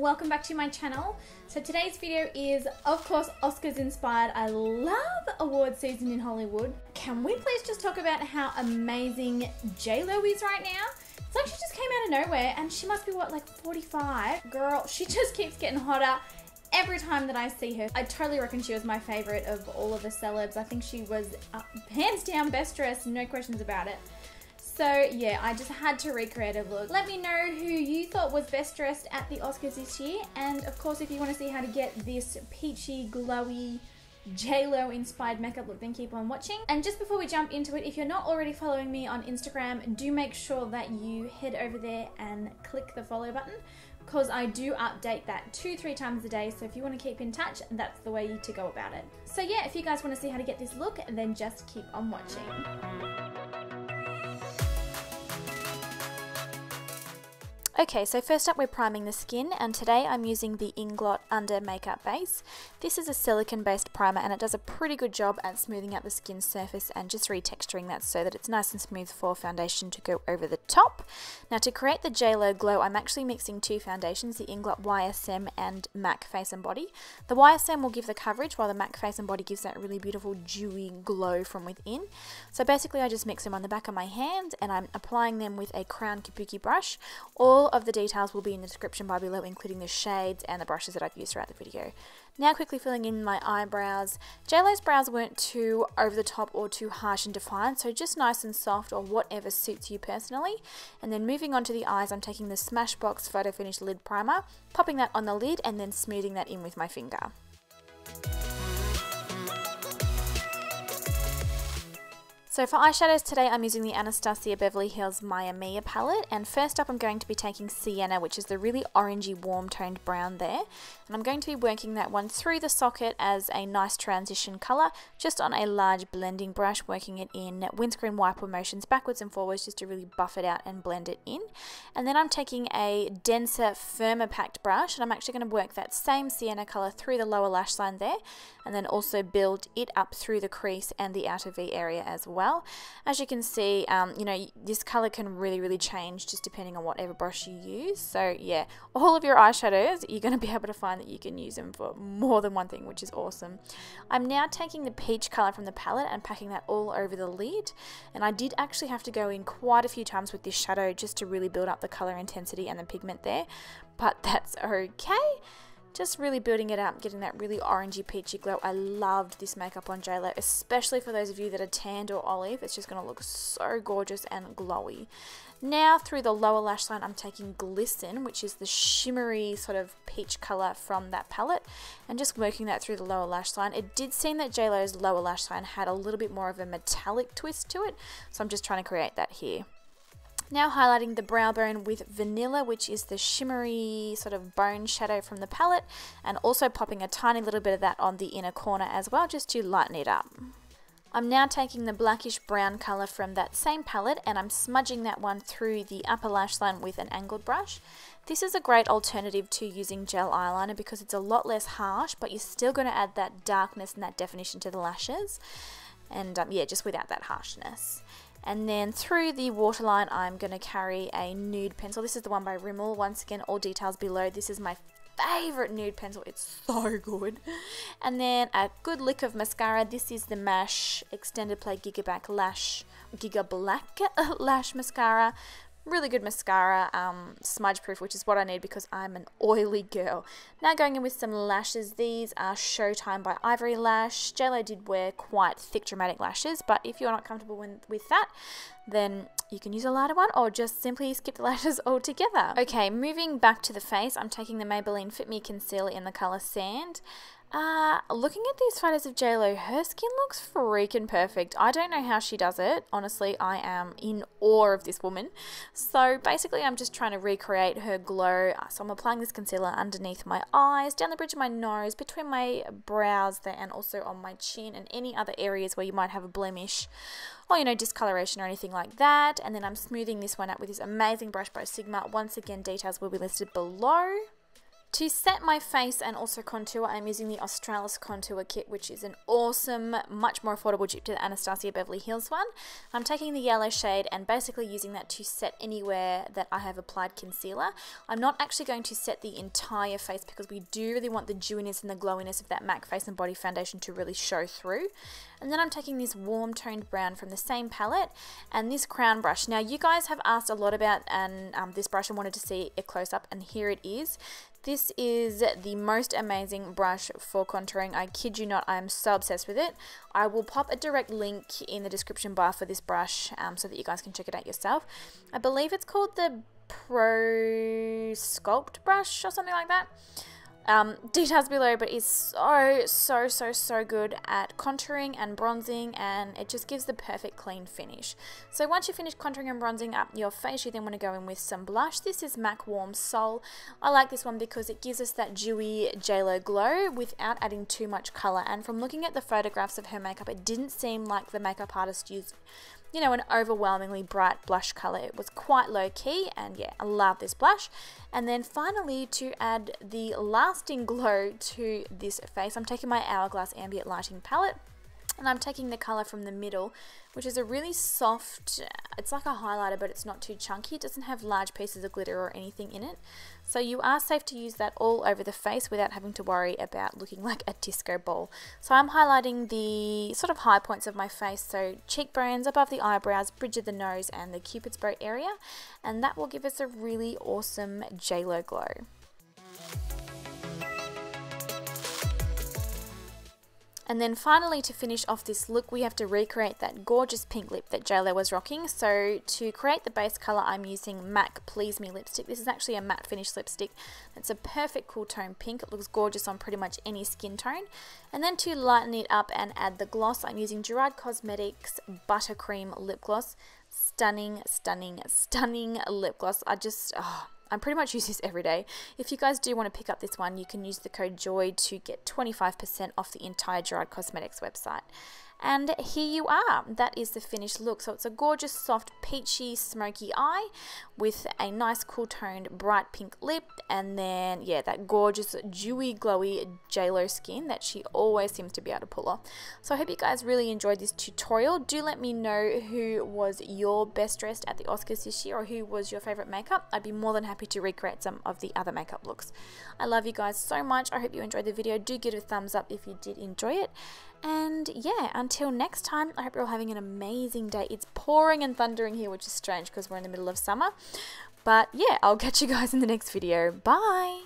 welcome back to my channel. So today's video is of course Oscars inspired. I love award season in Hollywood. Can we please just talk about how amazing Jlo is right now? It's like she just came out of nowhere and she must be what, like 45? Girl, she just keeps getting hotter every time that I see her. I totally reckon she was my favorite of all of the celebs. I think she was hands down best dressed, no questions about it. So yeah, I just had to recreate a look. Let me know who you thought was best dressed at the Oscars this year. And of course, if you want to see how to get this peachy, glowy, Jlo inspired makeup look, then keep on watching. And just before we jump into it, if you're not already following me on Instagram, do make sure that you head over there and click the follow button, because I do update that 2-3 times a day. So if you want to keep in touch, that's the way to go about it. So yeah, if you guys want to see how to get this look, then just keep on watching. Okay, so first up we're priming the skin, and today I'm using the Inglot Under Makeup Base. This is a silicone based primer and it does a pretty good job at smoothing out the skin surface and just retexturing that so that it's nice and smooth for foundation to go over the top. Now to create the Jlo Glow, I'm actually mixing two foundations, the Inglot YSM and MAC Face and Body. The YSM will give the coverage while the MAC Face and Body gives that really beautiful dewy glow from within. So basically I just mix them on the back of my hand and I'm applying them with a Crown Kabuki brush. All of the details will be in the description bar below, including the shades and the brushes that I've used throughout the video. Now quickly filling in my eyebrows. Jlo's brows weren't too over the top or too harsh and defined, so just nice and soft or whatever suits you personally. And then moving on to the eyes, I'm taking the SmashBox Photo Finish Lid Primer, popping that on the lid and then smoothing that in with my finger. So for eyeshadows today, I'm using the Anastasia Beverly Hills Maya Mia palette, and first up I'm going to be taking Sienna, which is the really orangey warm toned brown there, and I'm going to be working that one through the socket as a nice transition colour, just on a large blending brush, working it in windscreen wiper motions backwards and forwards just to really buff it out and blend it in. And then I'm taking a denser, firmer packed brush, and I'm actually going to work that same Sienna colour through the lower lash line there, and then also build it up through the crease and the outer V area as well. As you can see, you know, this color can really change just depending on whatever brush you use. So yeah, all of your eyeshadows, you're going to be able to find that you can use them for more than one thing, which is awesome. I'm now taking the peach color from the palette and packing that all over the lid. And I did actually have to go in quite a few times with this shadow just to really build up the color intensity and the pigment there, but that's okay. Just really building it up, getting that really orangey peachy glow. I loved this makeup on Jlo, especially for those of you that are tanned or olive. It's just going to look so gorgeous and glowy. Now through the lower lash line, I'm taking Glisten, which is the shimmery sort of peach colour from that palette, and just working that through the lower lash line. It did seem that Jlo's lower lash line had a little bit more of a metallic twist to it, so I'm just trying to create that here. Now highlighting the brow bone with Vanilla, which is the shimmery sort of bone shadow from the palette, and also popping a tiny little bit of that on the inner corner as well, just to lighten it up. I'm now taking the blackish brown colour from that same palette and I'm smudging that one through the upper lash line with an angled brush. This is a great alternative to using gel eyeliner because it's a lot less harsh, but you're still going to add that darkness and that definition to the lashes. And yeah, just without that harshness. And then through the waterline, I'm going to carry a nude pencil. This is the one by Rimmel. Once again, all details below. This is my favorite nude pencil. It's so good. And then a good lick of mascara. This is the MASH Extended Play Gigablack Lash Mascara. Really good mascara, smudge proof, which is what I need because I'm an oily girl. Now going in with some lashes. These are Showtime by Ivory Lash. Jlo did wear quite thick dramatic lashes, but if you're not comfortable with that, then you can use a lighter one or just simply skip the lashes altogether. Okay, moving back to the face, I'm taking the Maybelline Fit Me Concealer in the colour Sand. Looking at these photos of Jlo, her skin looks freaking perfect. I don't know how she does it. Honestly, I am in awe of this woman. So basically, I'm just trying to recreate her glow. So I'm applying this concealer underneath my eyes, down the bridge of my nose, between my brows there, and also on my chin and any other areas where you might have a blemish or, you know, discoloration or anything like that. And then I'm smoothing this one out with this amazing brush by Sigma. Once again, details will be listed below. To set my face and also contour, I'm using the Australis contour kit, which is an awesome, much more affordable dupe to the Anastasia Beverly Hills one. I'm taking the yellow shade and basically using that to set anywhere that I have applied concealer. I'm not actually going to set the entire face because we do really want the dewiness and the glowiness of that MAC Face and Body Foundation to really show through. And then I'm taking this warm toned brown from the same palette and this crown brush. Now you guys have asked a lot about this brush and wanted to see a close up, and here it is. This is the most amazing brush for contouring. I kid you not, I am so obsessed with it. I will pop a direct link in the description bar for this brush so that you guys can check it out yourself. I believe it's called the Pro Sculpt brush or something like that. Details below, but it's so good at contouring and bronzing, and it just gives the perfect clean finish. So once you finish contouring and bronzing up your face, you then want to go in with some blush. This is MAC Warm Soul. I like this one because it gives us that dewy Jlo Glow without adding too much colour, and from looking at the photographs of her makeup, it didn't seem like the makeup artist used, you know, an overwhelmingly bright blush color. It was quite low key, and yeah, I love this blush. And then finally, to add the lasting glow to this face, I'm taking my Hourglass Ambient Lighting palette, and I'm taking the color from the middle, which is a really soft, it's like a highlighter, but it's not too chunky. It doesn't have large pieces of glitter or anything in it. So you are safe to use that all over the face without having to worry about looking like a disco ball. So I'm highlighting the sort of high points of my face, so cheekbones, above the eyebrows, bridge of the nose, and the Cupid's bow area. And that will give us a really awesome Jlo glow. And then finally, to finish off this look, we have to recreate that gorgeous pink lip that Jlo was rocking. So to create the base color, I'm using MAC Please Me lipstick. This is actually a matte finish lipstick. It's a perfect cool tone pink. It looks gorgeous on pretty much any skin tone. And then to lighten it up and add the gloss, I'm using Gerard Cosmetics Buttercream Lip Gloss. Stunning lip gloss. I pretty much use this every day. If you guys do want to pick up this one, you can use the code JOY to get 25% off the entire Gerard Cosmetics website. And here you are. That is the finished look. So it's a gorgeous, soft, peachy, smoky eye with a nice, cool toned, bright pink lip, and then, yeah, that gorgeous, dewy, glowy Jlo skin that she always seems to be able to pull off. So I hope you guys really enjoyed this tutorial. Do let me know who was your best dressed at the Oscars this year, or who was your favorite makeup. I'd be more than happy to recreate some of the other makeup looks. I love you guys so much. I hope you enjoyed the video. Do give it a thumbs up if you did enjoy it. And yeah, until next time, I hope you're all having an amazing day. It's pouring and thundering here, which is strange because we're in the middle of summer. But yeah, I'll catch you guys in the next video. Bye!